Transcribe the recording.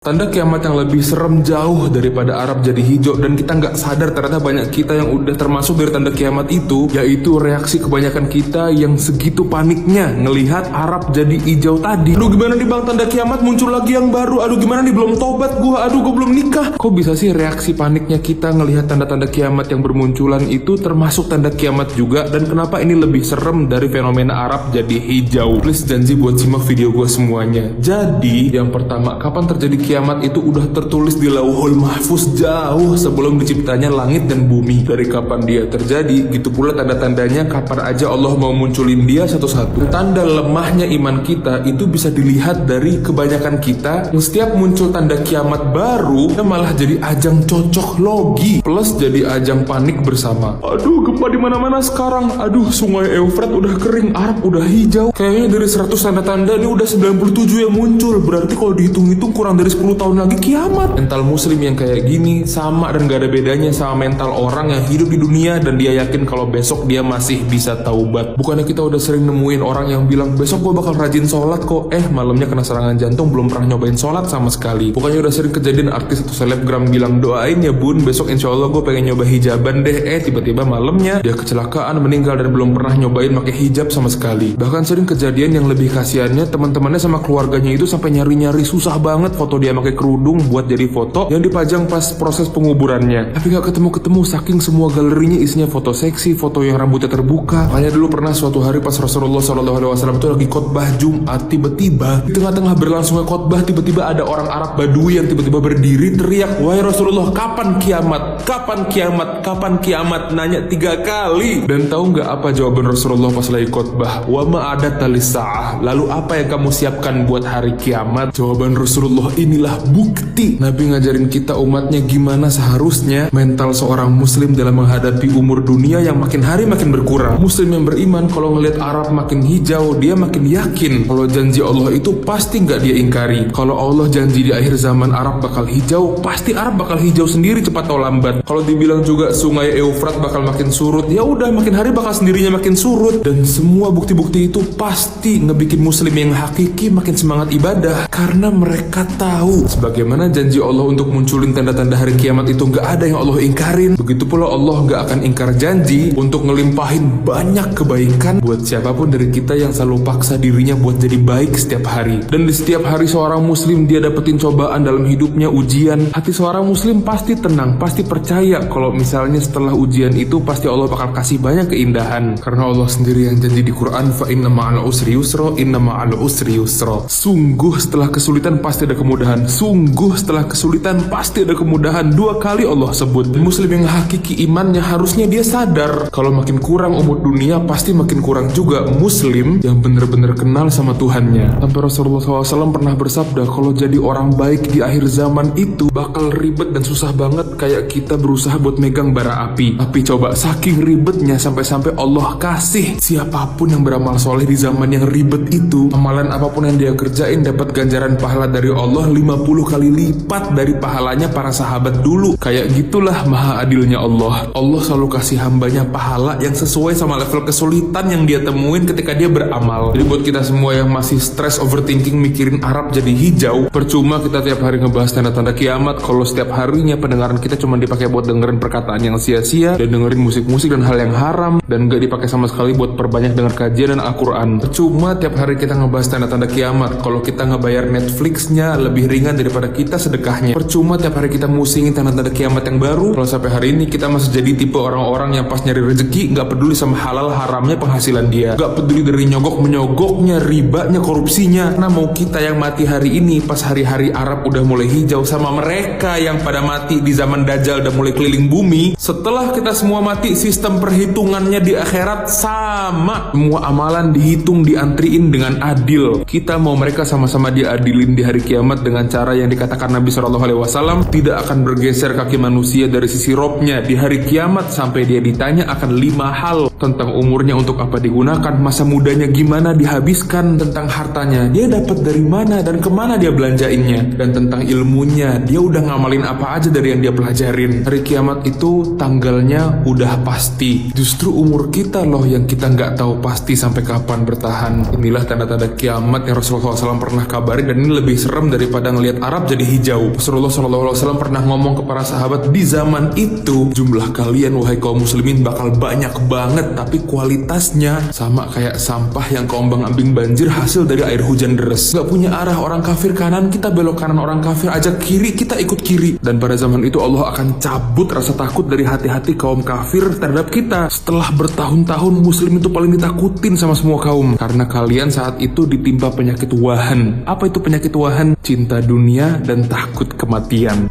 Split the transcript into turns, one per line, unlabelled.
Tanda kiamat yang lebih serem jauh daripada Arab jadi hijau, dan kita nggak sadar ternyata banyak kita yang udah termasuk dari tanda kiamat itu, yaitu reaksi kebanyakan kita yang segitu paniknya ngelihat Arab jadi hijau tadi. Aduh gimana nih bang, tanda kiamat muncul lagi yang baru, aduh gimana nih belum tobat gua, aduh gua belum nikah. Kok bisa sih reaksi paniknya kita ngelihat tanda-tanda kiamat yang bermunculan itu termasuk tanda kiamat juga, dan kenapa ini lebih serem dari fenomena Arab jadi hijau? Please janji buat simak video gua semuanya. Jadi yang pertama, kapan terjadi kiamat itu udah tertulis di Lauhul Mahfuz jauh sebelum diciptanya langit dan bumi. Dari kapan dia terjadi, gitu pula tanda-tandanya kapan aja Allah mau munculin dia satu-satu. Tanda lemahnya iman kita itu bisa dilihat dari kebanyakan kita yang setiap muncul tanda kiamat baru malah jadi ajang cocok logi plus jadi ajang panik bersama. Aduh gempa di mana-mana sekarang, aduh sungai Eufrat udah kering, Arab udah hijau. Kayaknya dari 100 tanda-tanda ini udah 97 yang muncul. Berarti kalau dihitung-hitung kurang dari 10 tahun lagi kiamat. Mental muslim yang kayak gini sama dan gak ada bedanya sama mental orang yang hidup di dunia dan dia yakin kalau besok dia masih bisa taubat. Bukannya kita udah sering nemuin orang yang bilang besok gue bakal rajin sholat kok, malamnya kena serangan jantung belum pernah nyobain sholat sama sekali. Bukannya udah sering kejadian artis atau selebgram bilang doain ya bun besok insya Allah gue pengen nyoba hijaban deh, tiba-tiba malamnya dia kecelakaan meninggal dan belum pernah nyobain pakai hijab sama sekali. Bahkan sering kejadian yang lebih kasihannya teman-temannya sama keluarganya itu sampai nyari-nyari susah banget foto dia pakai kerudung buat jadi foto yang dipajang pas proses penguburannya, tapi gak ketemu-ketemu saking semua galerinya isinya foto seksi, foto yang rambutnya terbuka. Makanya dulu pernah suatu hari pas Rasulullah SAW itu lagi khotbah Jumat, tiba-tiba di tengah-tengah berlangsungnya khotbah tiba-tiba ada orang Arab Badui yang tiba-tiba berdiri teriak, wahai Rasulullah kapan kiamat, kapan kiamat, kapan kiamat, nanya 3 kali. Dan tahu gak apa jawaban Rasulullah pas lagi khotbah? Wa ma adatta lis-sa'ah, lalu apa yang kamu siapkan buat hari kiamat? Jawaban Rasulullah, inilah bukti. Nabi ngajarin kita umatnya gimana seharusnya mental seorang muslim dalam menghadapi umur dunia yang makin hari makin berkurang. Muslim yang beriman kalau ngelihat Arab makin hijau, dia makin yakin kalau janji Allah itu pasti nggak dia ingkari. Kalau Allah janji di akhir zaman Arab bakal hijau, pasti Arab bakal hijau sendiri cepat atau lambat. Kalau dibilang juga sungai Eufrat bakal makin surut, ya udah makin hari bakal sendirinya makin surut. Dan semua bukti-bukti itu pasti ngebikin muslim yang hakiki makin semangat ibadah karena mereka tahu sebagaimana janji Allah untuk munculin tanda-tanda hari kiamat itu gak ada yang Allah ingkarin. Begitu pula Allah gak akan ingkar janji untuk ngelimpahin banyak kebaikan buat siapapun dari kita yang selalu paksa dirinya buat jadi baik setiap hari. Dan di setiap hari seorang muslim dia dapetin cobaan dalam hidupnya, ujian. Hati seorang muslim pasti tenang, pasti percaya kalau misalnya setelah ujian itu pasti Allah bakal kasih banyak keindahan. Karena Allah sendiri yang janji di Quran, fa inna ma'al usri yusra, inna ma'al usri yusra. Sungguh setelah kesulitan pasti ada kemudahan. Sungguh setelah kesulitan pasti ada kemudahan. 2 kali Allah sebut. Muslim yang hakiki imannya harusnya dia sadar kalau makin kurang umur dunia pasti makin kurang juga muslim yang bener-bener kenal sama Tuhannya. Sampai Rasulullah SAW pernah bersabda kalau jadi orang baik di akhir zaman itu bakal ribet dan susah banget kayak kita berusaha buat megang bara api. Tapi coba saking ribetnya sampai-sampai Allah kasih siapapun yang beramal soleh di zaman yang ribet itu, amalan apapun yang dia kerjain dapat ganjaran pahala dari Allah 50 kali lipat dari pahalanya para sahabat dulu. Kayak gitulah maha adilnya Allah. Allah selalu kasih hambanya pahala yang sesuai sama level kesulitan yang dia temuin ketika dia beramal. Jadi buat kita semua yang masih stress overthinking mikirin Arab jadi hijau, percuma kita tiap hari ngebahas tanda-tanda kiamat kalau setiap harinya pendengaran kita cuma dipakai buat dengerin perkataan yang sia-sia dan dengerin musik-musik dan hal yang haram dan gak dipakai sama sekali buat perbanyak denger kajian dan Al-Quran. Percuma tiap hari kita ngebahas tanda-tanda kiamat kalau kita ngebayar Netflixnya lebih ringan daripada kita sedekahnya. Percuma tiap hari kita musingin tanda-tanda kiamat yang baru kalau sampai hari ini kita masih jadi tipe orang-orang yang pas nyari rezeki gak peduli sama halal haramnya penghasilan dia, gak peduli dari nyogok menyogoknya, ribanya, korupsinya. Nah mau kita yang mati hari ini pas hari-hari Arab udah mulai hijau sama mereka yang pada mati di zaman Dajjal udah mulai keliling bumi. Setelah kita semua mati sistem perhitungannya di akhirat sama, semua amalan dihitung diantriin dengan adil. Kita mau mereka sama-sama diadilin di hari kiamat dengan cara yang dikatakan Nabi SAW tidak akan bergeser kaki manusia dari sisi robnya di hari kiamat sampai dia ditanya akan 5 hal tentang umurnya untuk apa digunakan, masa mudanya gimana dihabiskan, tentang hartanya dia dapat dari mana dan kemana dia belanjainnya, dan tentang ilmunya dia udah ngamalin apa aja dari yang dia pelajarin. Hari kiamat itu tanggalnya udah pasti. Justru umur kita loh yang kita nggak tahu pasti sampai kapan bertahan. Inilah tanda-tanda kiamat yang Rasulullah SAW pernah kabarin dan ini lebih serem daripada daripada ngelihat Arab jadi hijau. Rasulullah SAW pernah ngomong ke para sahabat, di zaman itu jumlah kalian wahai kaum muslimin bakal banyak banget, tapi kualitasnya sama kayak sampah yang keombang-ambing banjir hasil dari air hujan deras. Gak punya arah, orang kafir kanan kita belok kanan, orang kafir ajak kiri kita ikut kiri. Dan pada zaman itu Allah akan cabut rasa takut dari hati-hati kaum kafir terhadap kita. Setelah bertahun-tahun muslim itu paling ditakutin sama semua kaum, karena kalian saat itu ditimpa penyakit wahan. Apa itu penyakit wahan? Cinta dunia dan takut kematian.